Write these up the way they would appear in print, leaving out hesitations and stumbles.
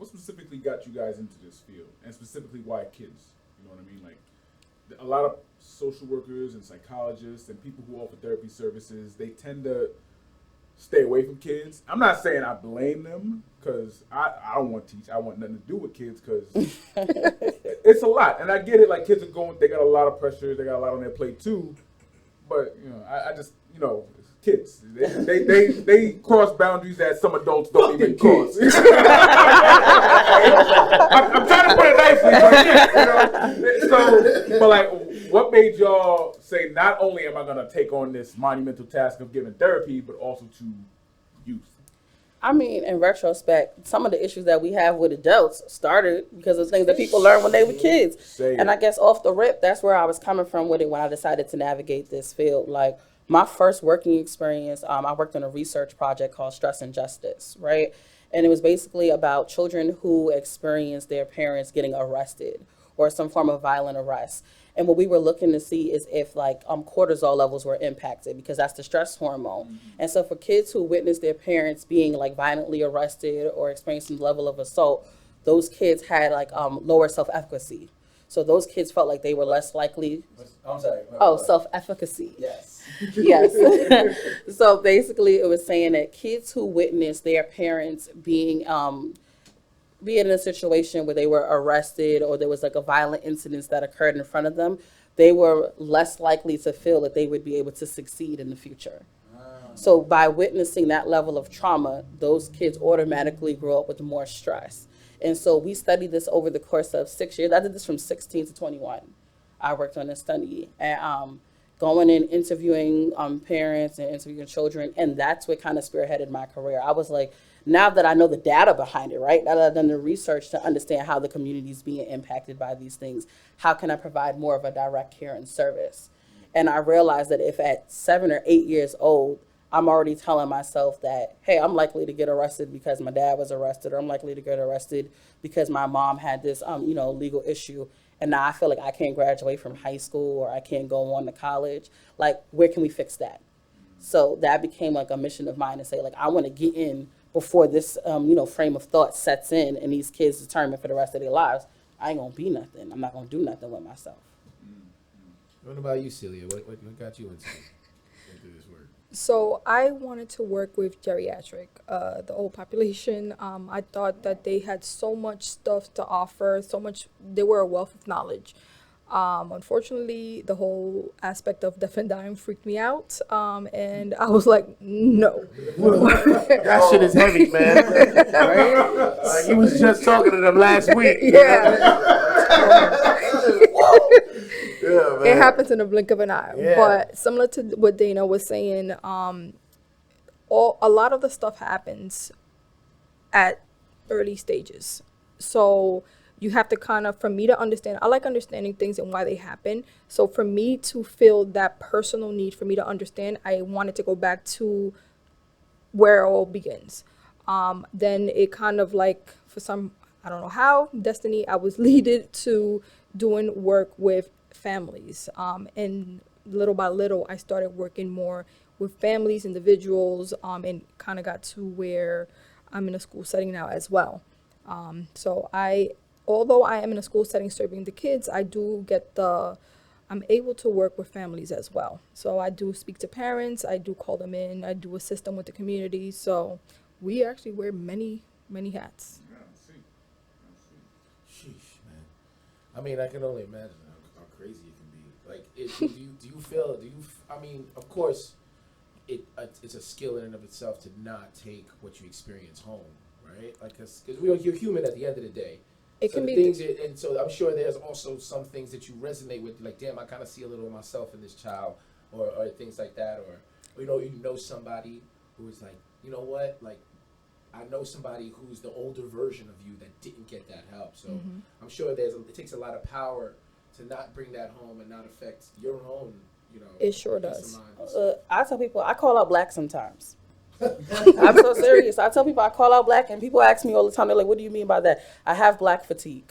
what specifically got you guys into this field, and specifically why kids? You know what I mean? Like a lot of social workers and psychologists and people who offer therapy services, they tend to stay away from kids. I'm not saying I blame them because I don't want to teach. I want nothing to do with kids because it's a lot, and I get it. Like kids are going, they got a lot of pressure, they got a lot on their plate too. But you know, I just kids. They cross boundaries that some adults don't even cross. I'm trying to put it nicely, but So, but like, what made y'all say not only am I gonna take on this monumental task of giving therapy, but also to youth? I mean, in retrospect, some of the issues that we have with adults started because of things that people learned when they were kids. And I guess off the rip, that's where I was coming from with it when I decided to navigate this field. Like, my first working experience, I worked on a research project called Stress and Justice, right? And it was basically about children who experienced their parents getting arrested or some form of violent arrest. And what we were looking to see is if cortisol levels were impacted because that's the stress hormone. Mm-hmm. And so for kids who witnessed their parents being like violently arrested or experiencing some level of assault, those kids had lower self-efficacy. So those kids felt like they were less likely. I'm sorry. Self-efficacy. Yes. Yes. So basically it was saying that kids who witnessed their parents being in a situation where they were arrested or there was like a violent incident that occurred in front of them, they were less likely to feel that they would be able to succeed in the future. So by witnessing that level of trauma, those kids automatically grow up with more stress. And so we studied this over the course of 6 years. I did this from 16 to 21. I worked on this study and going and interviewing parents and interviewing children. And that's what kind of spearheaded my career. I was like, now that I know the data behind it, right? Now that I've done the research to understand how the community is being impacted by these things, how can I provide more of a direct care and service? And I realized that if at 7 or 8 years old, I'm already telling myself that, hey, I'm likely to get arrested because my dad was arrested, or I'm likely to get arrested because my mom had this, legal issue. And now I feel like I can't graduate from high school or I can't go on to college. Like, where can we fix that? So that became like a mission of mine to say, like, I want to get in before this, frame of thought sets in and these kids determine for the rest of their lives, I ain't going to be nothing. I'm not going to do nothing with myself. What about you, Celia? What got you into this work? So I wanted to work with geriatric, the old population. I thought that they had so much stuff to offer, they were a wealth of knowledge. Unfortunately, the whole aspect of death and dying freaked me out, and I was like, no. That shit is heavy, man. Right? Like, you was just talking to them last week. Yeah. Yeah, man. It happens in a blink of an eye. Yeah. But similar to what Dayna was saying, a lot of the stuff happens at early stages. So you have to kind of, for me to understand, I like understanding things and why they happen. So for me to feel that personal need for me to understand, I wanted to go back to where it all begins. Then it kind of like, for some, I don't know how, destiny, I was leaded to doing work with families. And little by little, I started working more with families, individuals, and kind of got to where I'm in a school setting now as well. Although I am in a school setting serving the kids, I'm able to work with families as well. So I do speak to parents, I do call them in, I do assist them with the community. So we actually wear many, many hats. Yeah, I see. Sheesh, man. I mean, I can only imagine how crazy it can be. Like, do you feel, I mean, of course, it's a skill in and of itself to not take what you experience home, right? Like, because you're human at the end of the day. It can be things, and so I'm sure there's also some things that you resonate with, like, damn, I kind of see a little of myself in this child, or things like that, or you know somebody who is like, you know what, like, I know somebody who's the older version of you that didn't get that help. So I'm sure it takes a lot of power to not bring that home and not affect your own, It sure does. I tell people, I call out Black sometimes. I'm so serious. I tell people I call out Black, and people ask me all the time, they're like, what do you mean by that? I have Black fatigue.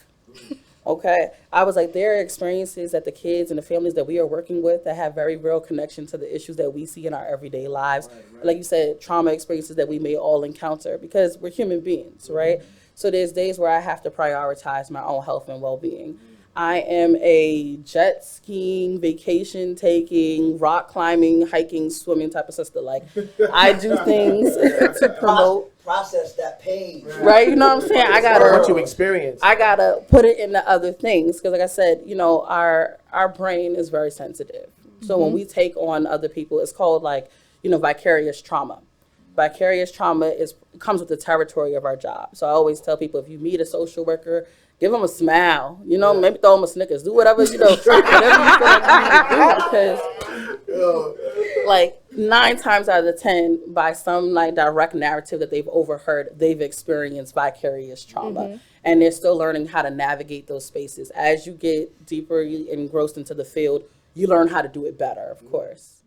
Okay? I was like, there are experiences that the kids and the families that we are working with that have very real connection to the issues that we see in our everyday lives. Right. Like you said, trauma experiences that we may all encounter because we're human beings, right? So there's days where I have to prioritize my own health and well-being. I am a jet skiing, vacation taking, rock climbing, hiking, swimming type of sister. Like, I do things to promote. Process that pain. Right, you know what I'm saying? I What you gotta experience. I gotta put it into other things because, like I said, you know, our brain is very sensitive. So when we take on other people, it's called, like, you know, vicarious trauma. Vicarious trauma comes with the territory of our job. So I always tell people, if you meet a social worker, give them a smile. You know, maybe throw them a Snickers. Do whatever, you know, whatever you feel like you need to do, because, like, 9 times out of 10, by some, like, direct narrative that they've overheard, they've experienced vicarious trauma. And they're still learning how to navigate those spaces. As you get deeper engrossed into the field, you learn how to do it better, of course.